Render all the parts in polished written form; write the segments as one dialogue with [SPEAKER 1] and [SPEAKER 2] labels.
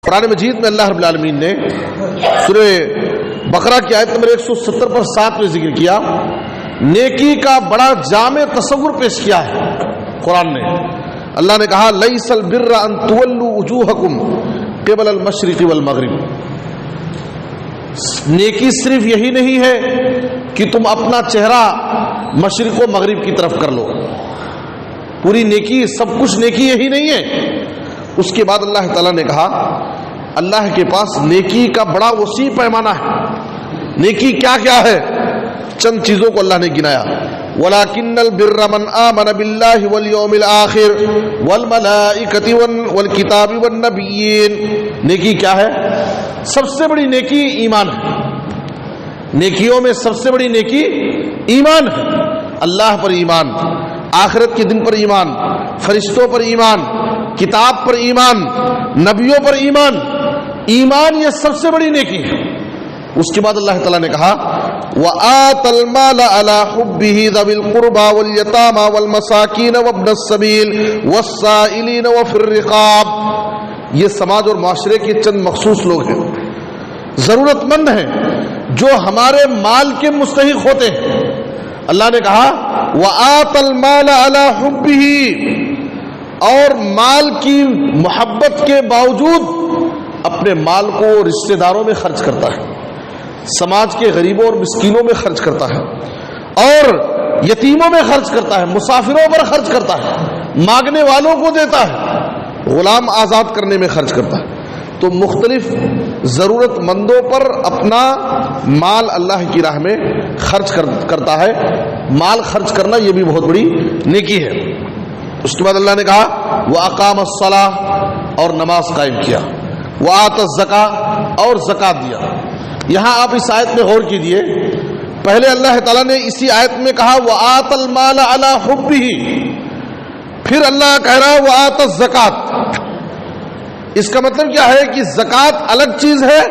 [SPEAKER 1] قرآن مجید میں اللہ رب العالمین نے سورہ بقرہ کی آیت نمبر 170 پر 7 میں ذکر کیا، نیکی کا بڑا جامع تصور پیش کیا ہے قرآن نے۔ اللہ نے کہا لیس البر ان تولوا وجوہکم قبل المشرق والمغرب، نیکی صرف یہی نہیں ہے کہ تم اپنا چہرہ مشرق و مغرب کی طرف کر لو، پوری نیکی سب کچھ نیکی یہی نہیں ہے۔ اس کے بعد اللہ تعالیٰ نے کہا اللہ کے پاس نیکی کا بڑا وسیع پیمانہ ہے۔ نیکی کیا کیا ہے؟ چند چیزوں کو اللہ نے گنایا، وَلَكِنَّ الْبِرَّ مَنْ آمَنَ بِاللَّهِ وَالْيَوْمِ الْآخِرِ وَالْمَلَائِكَةِ وَالْكِتَابِ وَالنَّبِيِّينَ۔ نیکی کیا ہے؟ سب سے بڑی نیکی ایمان ہے۔ نیکیوں میں سب سے بڑی نیکی ایمان ہے۔ اللہ پر ایمان، آخرت کے دن پر ایمان، فرشتوں پر ایمان، کتاب پر ایمان، نبیوں پر ایمان۔ ایمان یہ سب سے بڑی نیکی ہے۔ اس کے بعد اللہ تعالیٰ نے کہا وَآتَ الْمَالَ عَلَى حُبِّهِ ذَوِي الْقُرْبَى وَالْيَتَامَى وَالْمَسَاكِينَ وَابْنَ السَّبِيلِ وَالسَّائِلِينَ وَفِي الرِّقَابِ۔ یہ سماج اور معاشرے کے چند مخصوص لوگ ہیں، ضرورت مند ہیں، جو ہمارے مال کے مستحق ہوتے ہیں۔ اللہ نے کہا وَآتَ الْمَالَ عَلَى حُبِّهِ، اور مال کی محبت کے باوجود اپنے مال کو رشتہ داروں میں خرچ کرتا ہے، سماج کے غریبوں اور مسکینوں میں خرچ کرتا ہے، اور یتیموں میں خرچ کرتا ہے، مسافروں پر خرچ کرتا ہے، مانگنے والوں کو دیتا ہے، غلام آزاد کرنے میں خرچ کرتا ہے۔ تو مختلف ضرورت مندوں پر اپنا مال اللہ کی راہ میں خرچ کرتا ہے۔ مال خرچ کرنا یہ بھی بہت بڑی نیکی ہے۔ اس کے بعد اللہ نے کہا وَأَقَامَ الصَّلَاةَ، اور نماز قائم کیا، وَآتَ الزَّکَاةَ، اور زکات دیا۔ یہاں آپ اس آیت میں غور کیجئے، پہلے اللہ تعالیٰ نے اسی آیت میں کہا وَآتَ الْمَالَ عَلَى حُبِّهِ، پھر اللہ کہہ رہا ہے وَآتَ الزَّکَاةَ۔ اس کا مطلب کیا ہے کہ زکات الگ چیز ہے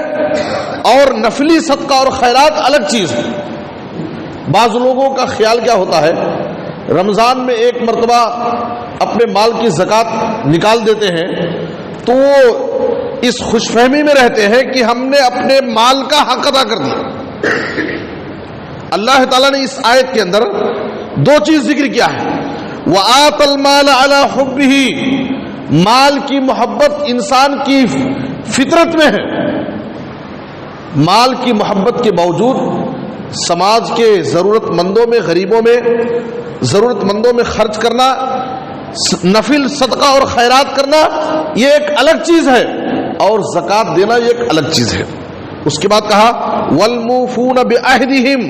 [SPEAKER 1] اور نفلی صدقہ اور خیرات الگ چیز ہے۔ بعض لوگوں کا خیال کیا ہوتا ہے، رمضان میں ایک مرتبہ اپنے مال کی زکات نکال دیتے ہیں تو وہ اس خوش فہمی میں رہتے ہیں کہ ہم نے اپنے مال کا حق ادا کر دیا۔ اللہ تعالیٰ نے اس آیت کے اندر دو چیز ذکر کیا ہے، وَآتَ الْمَالَ عَلَى حُبِّهِ، مال کی محبت انسان کی فطرت میں ہے، مال کی محبت کے باوجود سماج کے ضرورت مندوں میں، غریبوں میں، ضرورت مندوں میں خرچ کرنا، نفل صدقہ اور خیرات کرنا یہ ایک الگ چیز ہے، اور زکات دینا یہ ایک الگ چیز ہے۔ اس کے بعد کہا والموفون بعہدہم،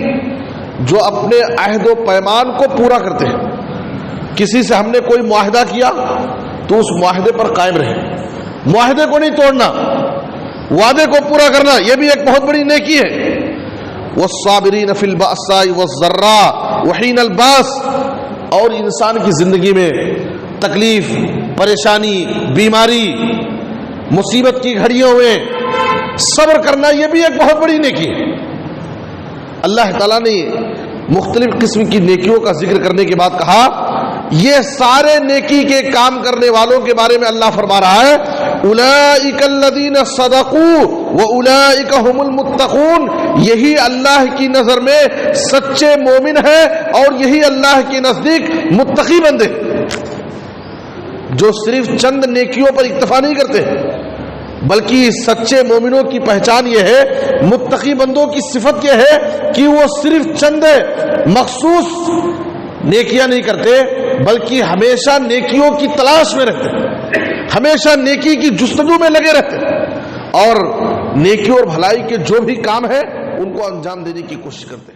[SPEAKER 1] جو اپنے عہد و پیمان کو پورا کرتے ہیں۔ کسی سے ہم نے کوئی معاہدہ کیا تو اس معاہدے پر قائم رہے، معاہدے کو نہیں توڑنا، وعدے کو پورا کرنا، یہ بھی ایک بہت بڑی نیکی ہے۔ والصابرین فی البأساء والضراء وحین الباس، اور انسان کی زندگی میں تکلیف، پریشانی، بیماری، مصیبت کی گھڑیوں میں صبر کرنا یہ بھی ایک بہت بڑی نیکی ہے۔ اللہ تعالیٰ نے مختلف قسم کی نیکیوں کا ذکر کرنے کے بعد کہا یہ سارے نیکی کے کام کرنے والوں کے بارے میں اللہ فرما رہا ہے اولئک الذین صدقوا واولئک هم المتقون، یہی اللہ کی نظر میں سچے مومن ہیں اور یہی اللہ کے نزدیک متقی بندے، جو صرف چند نیکیوں پر اکتفا نہیں کرتے بلکہ سچے مومنوں کی پہچان یہ ہے، متقی بندوں کی صفت یہ ہے کہ وہ صرف چند مخصوص نیکیاں نہیں کرتے بلکہ ہمیشہ نیکیوں کی تلاش میں رہتے، ہمیشہ نیکی کی جستجو میں لگے رہتے، اور نیکی اور بھلائی کے جو بھی کام ہے ان کو انجام دینے کی کوشش کرتے ہیں۔